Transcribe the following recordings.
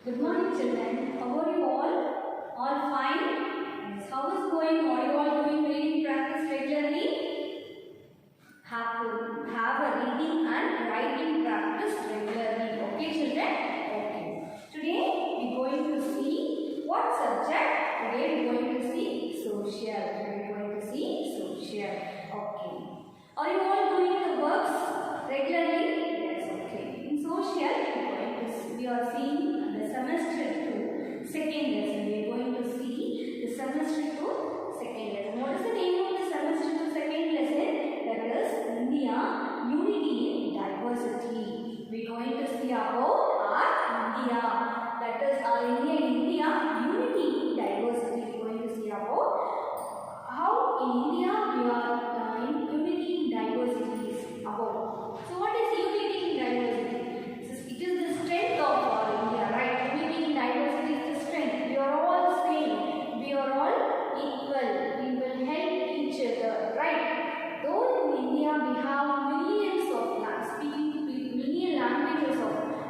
Good morning, children. How are you all? All fine? Yes. How is going? Are you all doing reading practice regularly? Have a reading and writing practice regularly. Okay, children? Okay. Today we are going to see what subject? Today we are going to see social. Today we are going to see social. Okay. Are you all doing the works regularly? Yes. Okay. In social, we are seeing the semester 2 second lesson. We are going to see the semester 2 second lesson. What is the name of the semester 2 second lesson? That is India, Unity in Diversity. We are going to see about our India. That is our India, Unity in Diversity. We are going to see about how in India we are in Unity in Diversity is about. So what is Unity in Diversity? It is the strength of our India, right? Unity in diversity is the strength. We are all same. We are all equal. We will help each other, right? Though in India we have millions of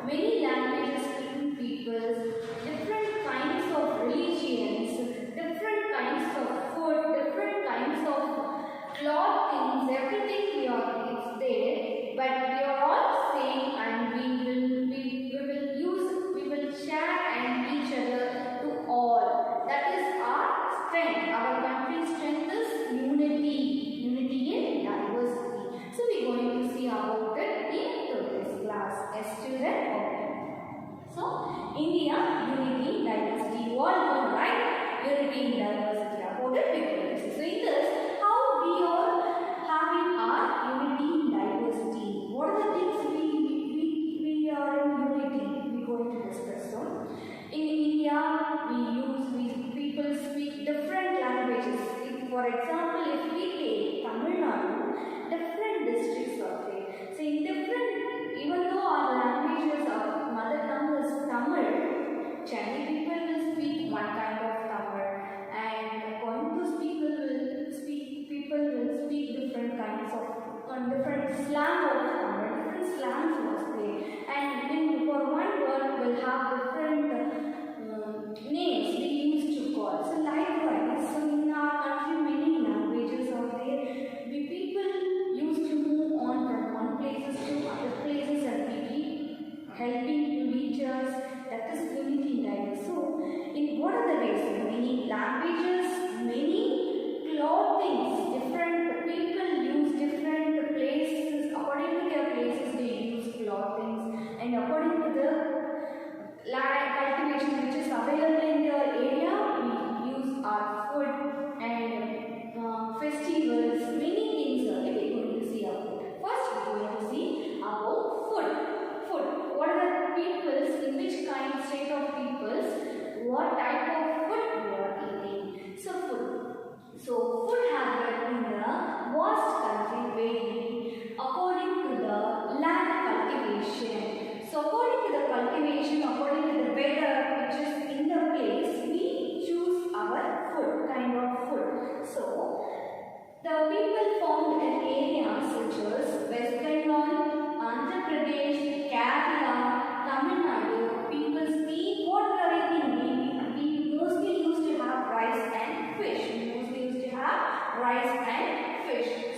many languages speaking peoples, different kinds of religions, different kinds of food, different kinds of clothing, everything is there, but we are all same and we will share and each other to all. That is our strength. Our country's strength is unity in diversity. So we are going to see about it in today's class. Yes, student? Okay. So India, unity in diversity. You all know, right? Unity in diversity. About it we are going to see. So in this, how we are having our unity in diversity. What are the things we are in unity? We are going to discuss. So in India, people speak different languages. For example, if we take Tamil Nadu, different districts are there. So in different, even though our languages, our mother tongue is Tamil, Chinese people will speak one kind of Tamil, and Coimbatore people will speak different kinds of different slang of Tamil, different slangs was there, and for one word will have different names they used to call. So likewise, so in our country many languages are there. We people used to move on from one places to other places and we keep helping to each us. That is unity in diversity. So in what are the ways? Many languages, many clothings, different people use different places. According to their places they use clothings, and according to the land cultivation which is available in your area, we use our food and festivals, many things are we are going to see about. First we are going to see about food. Food. What are the peoples, in which kind state of peoples, what type of food we are eating. So food. So food has been in the vast country vary according to the land cultivation. So according to the cultivation, according to the weather which is in the place, we choose our food, kind of food. So the people found in areas such as West Bengal, Andhra Pradesh, Kerala, Tamil Nadu, people speak what we are eating. We mostly used to have rice and fish.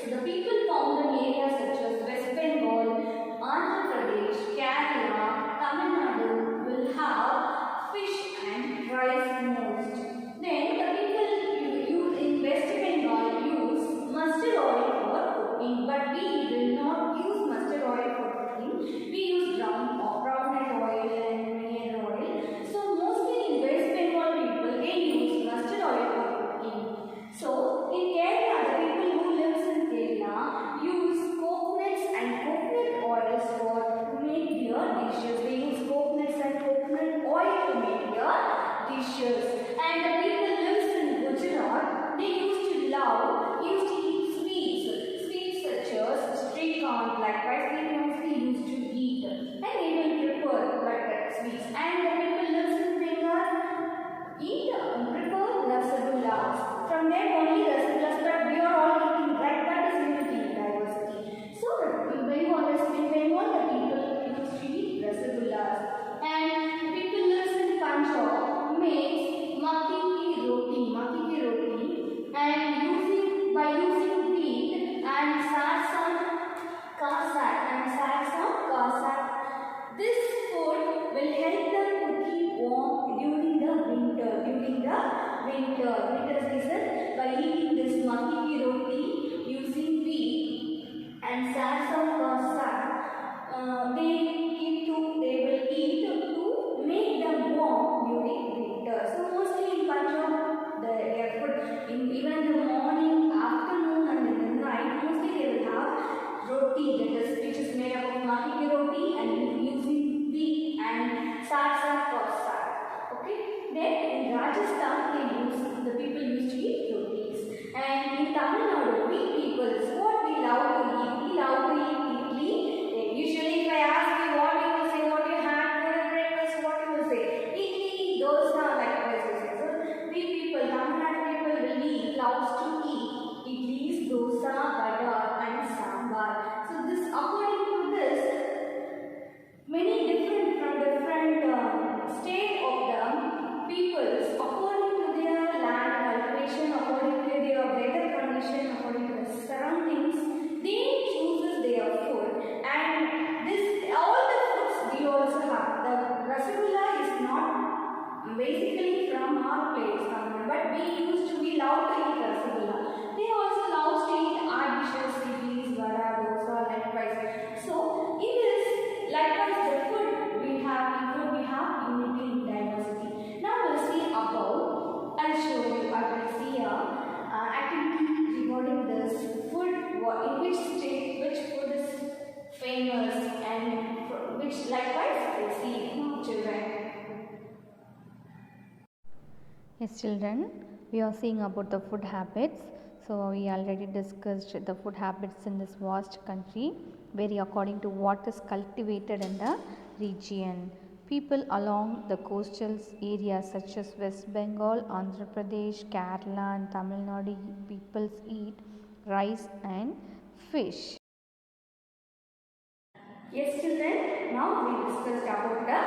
So the people found in areas such as West Bengal, Andhra Pradesh, Kerala, Tamil Nadu will have fish and rice most. Then the people in West Bengal use mustard oil for cooking, but we will not use mustard oil for cooking. We use groundnut oil and many other oil. So mostly in West Bengal people they use mustard oil for cooking. So in Kerala, the people who lives in Kerala use coconuts and coconut oils to make their dishes. They use coconuts and coconut oil to make their dishes. And the people lives in Gujarat, they used to eat sweets such as srikhand, like rice they mostly used to eat, and they will prepare like that sweets. And the people lives in Bengal prepare rasagullas. From there only rasagullas, but we are all eating, right? That is unity in diversity. So in Bengal, the people used to eat rasagullas, and the people lives in Yes, children, we are seeing about the food habits. So, we already discussed the food habits in this vast country, vary according to what is cultivated in the region. People along the coastal areas such as West Bengal, Andhra Pradesh, Kerala, and Tamil Nadu, people eat rice and fish. Yes, children, now we discussed about the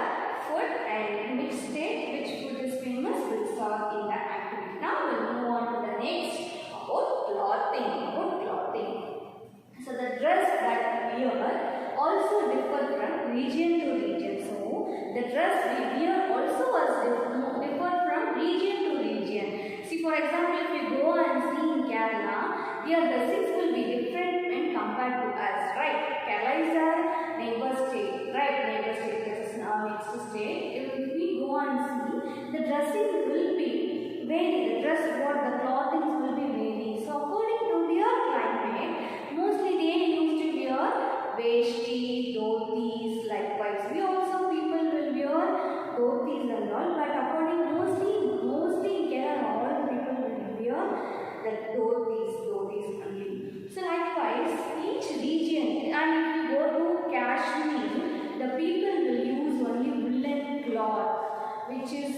food and in which state which food is famous. We'll start in the activity. Now we'll move on to the next about clothing. So the dress that we wear also differ from region to region. So the dress we wear also differ from region to region. See, for example, if we go and see in Kerala, their dressings will be different when compared to us, right? Kerala is our neighbor state, right? Neighbor state is our next state. If we go and see, the dressing will be vary. The dress, what the clothing will be vary. So according to their climate, mostly they used to wear veshti, dhotis, likewise. We also people will wear dhotis and all, but according mostly in Kerala, all the people will wear the dhotis only. So likewise, each region, and if you go to Kashmir, the people will use only woolen cloth, which is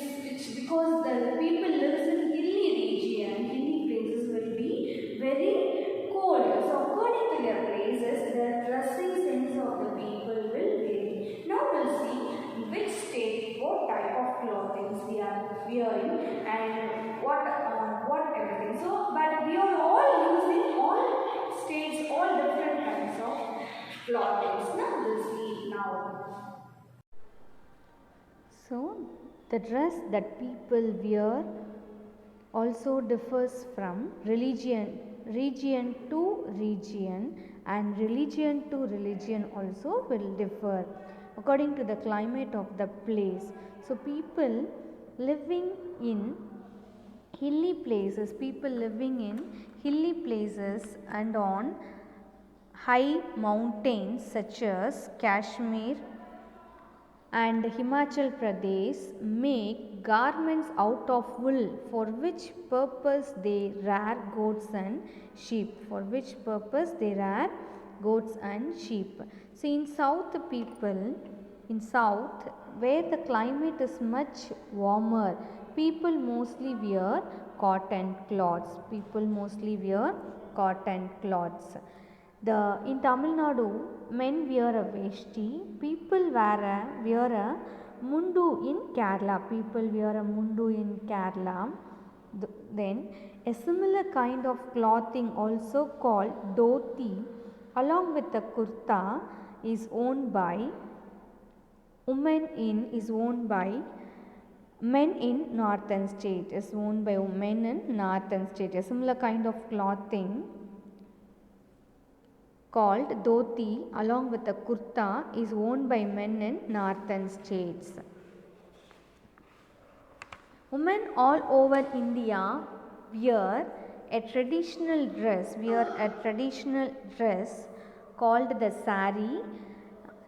because the people lives in hilly region, hilly places will be very cold. So according to their places, the dressing sense of the people will vary. Now we'll see which state, what type of clothing we are wearing and what everything. So, but we are all using all states, all different kinds of clothing. Now we'll see now. So, the dress that people wear also differs from region to region, and religion to religion also will differ according to the climate of the place. So, people living in hilly places and on high mountains such as Kashmir and Himachal Pradesh make garments out of wool, for which purpose they rear goats and sheep. So in south where the climate is much warmer, people mostly wear cotton cloths. In Tamil Nadu, men wear a veshti. People wear a mundu in Kerala. Then a similar kind of clothing, also called dhoti, along with the kurta, is owned by men in northern state. A similar kind of clothing called dhoti along with the kurta is worn by men in northern states. Women all over India wear a traditional dress called the sari.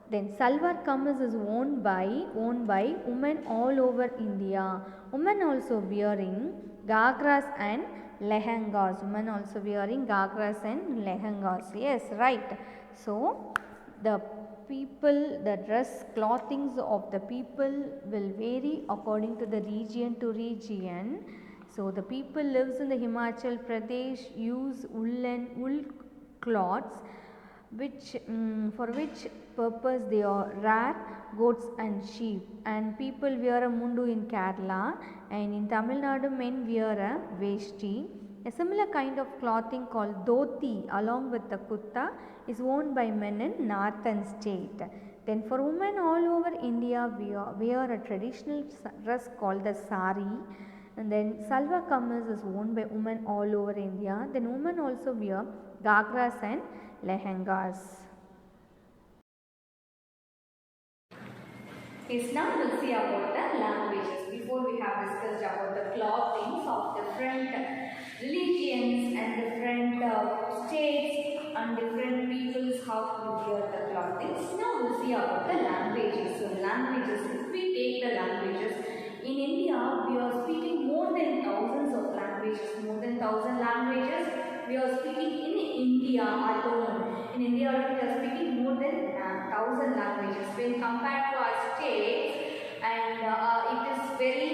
Then salwar kameez is worn by women all over India. Women also wearing gagras and lehengas. Yes, right. So the dress clothings of the people will vary according to the region to region. So the people lives in the Himachal Pradesh use wool cloths, for which purpose they are rear goats and sheep, and people wear a mundu in Kerala, and in Tamil Nadu men wear a veshti. A similar kind of clothing called dhoti along with the kurta is worn by men in northern state. Then for women all over India wear a traditional dress called the sari, and then salwar kameez is worn by women all over India. Then women also wear gagras and lehengas. Yes, now we'll see about the languages. Before we have discussed about the clothings of different religions and different states and different peoples, how to wear the clothings. Now we'll see about the languages. So languages, if we take the languages, In India, we are speaking more than thousands of languages, more than 1,000 languages. We are speaking in India alone. In India alone, we are speaking more than 1,000 languages. When compared to our states, and it is very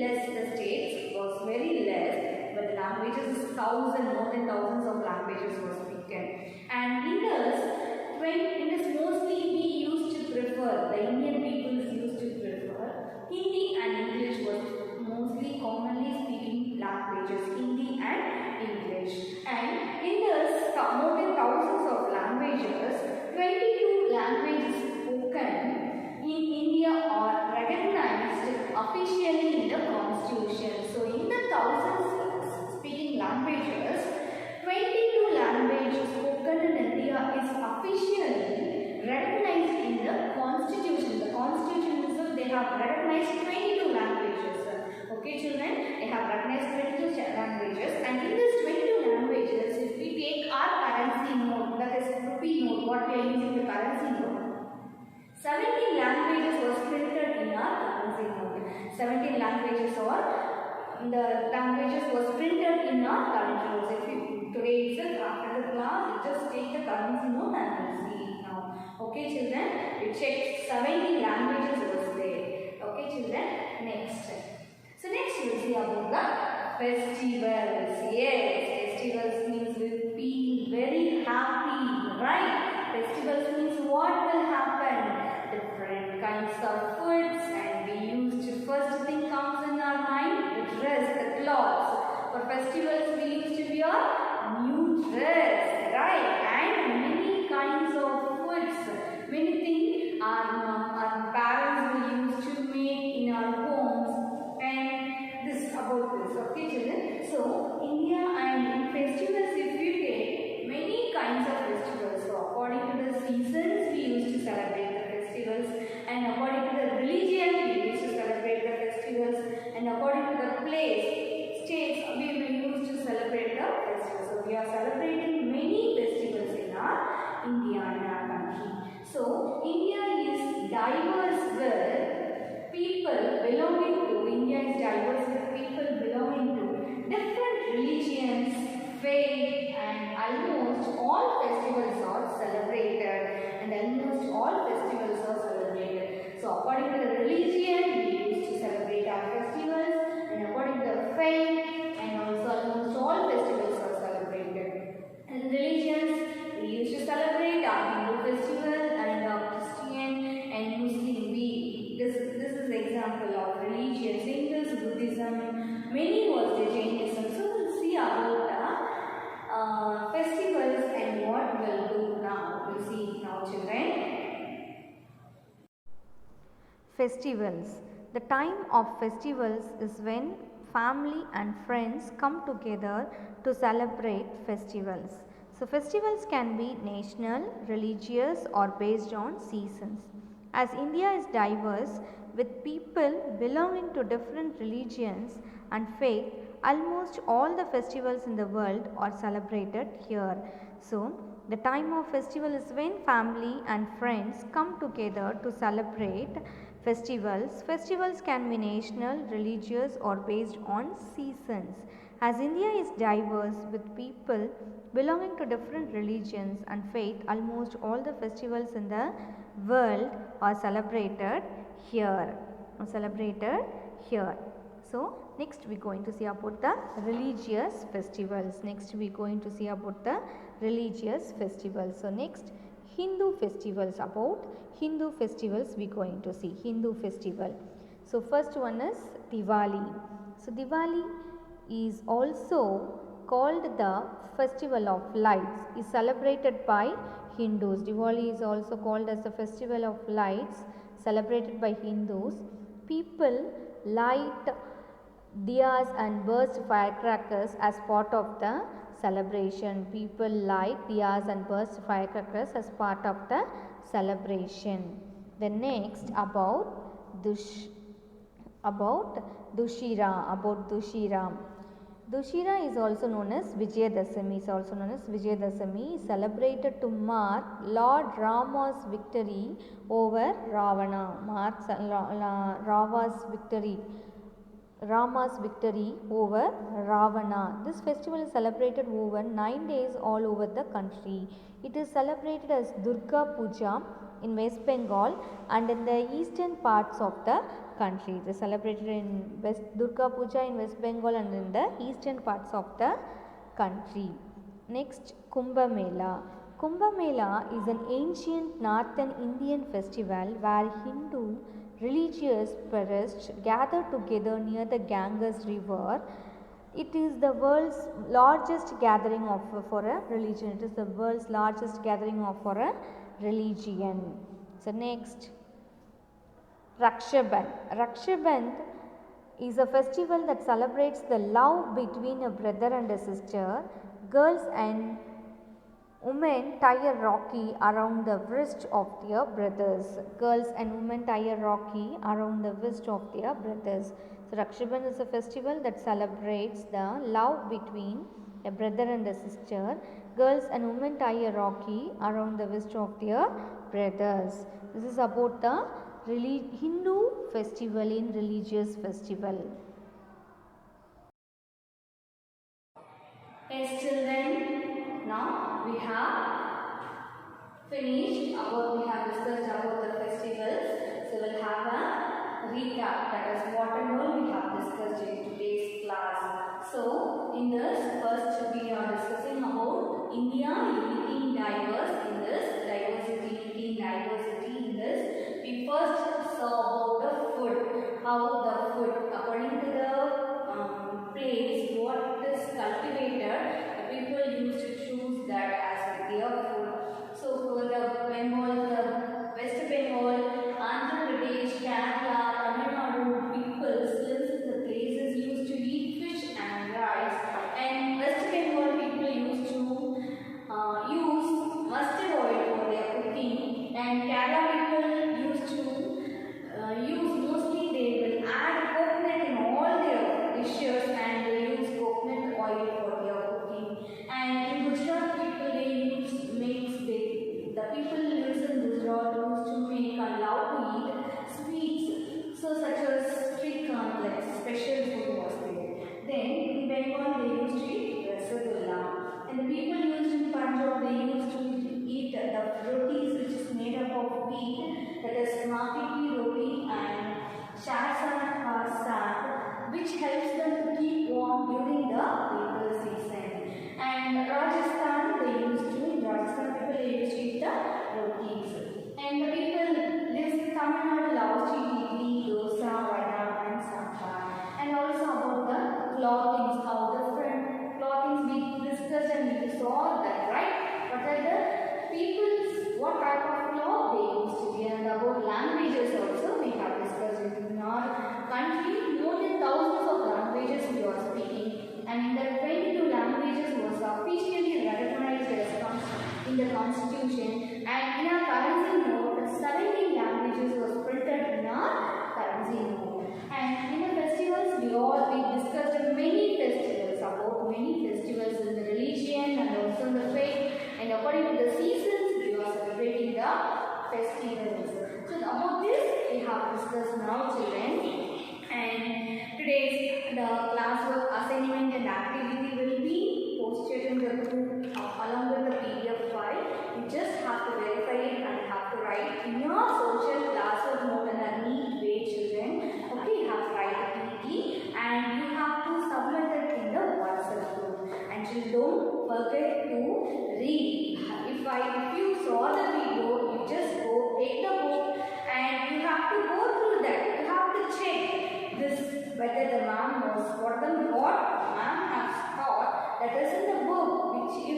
less. The states was very less, but languages is more than thousands of languages were spoken. And in this mostly we used to prefer, the Indian peoples used to prefer Hindi and English was mostly commonly speaking languages, Hindi and English. And in this more than thousands of languages, 22 languages spoken in India are recognized officially in the constitution. So in the thousands speaking languages, 22 languages spoken in India is officially recognized in the constitution. The constitution itself, they have recognized 22 languages. Okay children, they have recognized 22 languages, and in these 22 languages, if we take our currency note, that is rupee note, what we are using the currency note, 17 languages was printed in our currency note. 17 languages or the languages was printed in our currency notes. If you today itself after the class, you just take the currency note and we'll see it now. Okay children, you check 17 languages was there. Okay children, next. So next you will see about the festivals. Yes, festivals means we feel very happy, right? Festivals means what will happen? Different kinds of foods, and we used to first thing comes in our mind, the dress, the clothes. For festivals we used to wear new dress, right? And many kinds of foods, many things our parents will use to make in our homes, and this about this. Okay children, so India and in festivals, if you take many kinds of festivals, so according to the seasons we used to celebrate the festivals, and according to the religion we used to celebrate the festivals, and according to the place, states, we used to celebrate the festivals. So we are celebrating many festivals in our India and our country. So India is diverse with people belonging to, India is diverse with people belonging to different religions, faith, and almost all festivals are celebrated, and almost all festivals are celebrated. So according to the religion, we used to celebrate our festivals, and according to the faith, and also almost all festivals are celebrated. And religions, we used to celebrate our Hindu festival and our Christian and Muslim. This is example of religions. Hindus, Buddhism, many was the Jainism. So we'll see about the festivals and what we'll do now. We'll see now children. Festivals. The time of festivals is when family and friends come together to celebrate festivals. So festivals can be national, religious or based on seasons. As India is diverse with people belonging to different religions and faith, almost all the festivals in the world are celebrated here. So the time of festival is when family and friends come together to celebrate festivals. Festivals can be national, religious or based on seasons. As India is diverse with people belonging to different religions and faith, almost all the festivals in the world are celebrated here. So next we are going to see about the religious festivals. So next Hindu festivals. About Hindu festivals we are going to see. Hindu festival. So first one is Diwali. So Diwali is also called the festival of lights, is celebrated by Hindus. Diwali is also called as the festival of lights, celebrated by Hindus. People light diyas and burst firecrackers as part of the celebration. People light diyas and burst firecrackers as part of the celebration. The next about Dussehra. Dussehra is also known as Vijayadashami. Is celebrated to mark Lord Rama's victory over Ravana. Marks Rava's victory Rama's victory over Ravana. This festival is celebrated over 9 days all over the country. It is celebrated as Durga Puja in West Bengal and in the eastern parts of the country. It is celebrated in Durga Puja in West Bengal and in the eastern parts of the country. Next, Kumbh Mela. Kumbh Mela is an ancient northern Indian festival where Hindu religious priests gather together near the Ganges river. It is the world's largest gathering for a religion. It is the world's largest gathering for a religion. So next, Rakshabandh is a festival that celebrates the love between a brother and a sister. Girls and women tie a Rakhi around the wrist of their brothers. Girls and women tie a Rakhi around the wrist of their brothers. So Rakshabandhan is a festival that celebrates the love between a brother and a sister. Girls and women tie a Rakhi around the wrist of their brothers. This is about the Hindu festival in religious festival. Yes, children, now we have finished about, we have discussed about the festivals. So we'll have a recap, that is what and all we have discussed in today's class. So in this, first we are discussing about India unity in diverse, in this diversity, unity in diversity. In this, we first saw about the food, how the food according to the place what is cultivated, the people used to choose that as their food. So for the Bengal, the West Bengal, Andhra Pradesh, Kerala, Tamil Nadu peoples lives in the places used to eat fish and rice, and West Bengal people used to use mustard oil for their cooking, and Kerala people used to use mostly they will add coconut in all their dishes and they use coconut oil for their cooking. And in Gujarat people they use the people lives in Gujarat used to make and love to eat sweets, so such as sweetcorn, like special food was there. Then in Bengal they used to eat rasgulla, and the people used in Punjab they used to eat the rotis which is made up of wheat, that is maki ki roti and sharsan sag, which helps them to keep warm during the winter season. And Rajasthan they used to, in Rajasthan people they used to eat the rotis. And the people lives in Tamil Nadu loves to eat idli, dosa, vada and sambar. And also about the clothings, how different clothings we discussed and we saw that, right? What are the people's, what type of cloth they used to wear, and about languages also we have discussed it. In our country more than thousands of languages we are speaking, and in the 22 languages was officially recognized as in the constitution, and in our currency note 17 languages was printed in our currency note. And in the festivals we discussed many festivals, about many festivals in the religion and also in the faith, and according to the seasons we are celebrating the festivals. So about this we have discussed now, children. And today's the classwork assignment and activity will be posted in the group along with the PDF file. You just have to verify it and have to write in your social classwork note in a neat way, children. Okay, you have to write a PT and you have to submit it in the WhatsApp group. And children, don't forget to read. If you saw the video, you just go take the book and you have to go through that. You have to check this whether the ma'am knows what ma'am has taught that is in the book, which if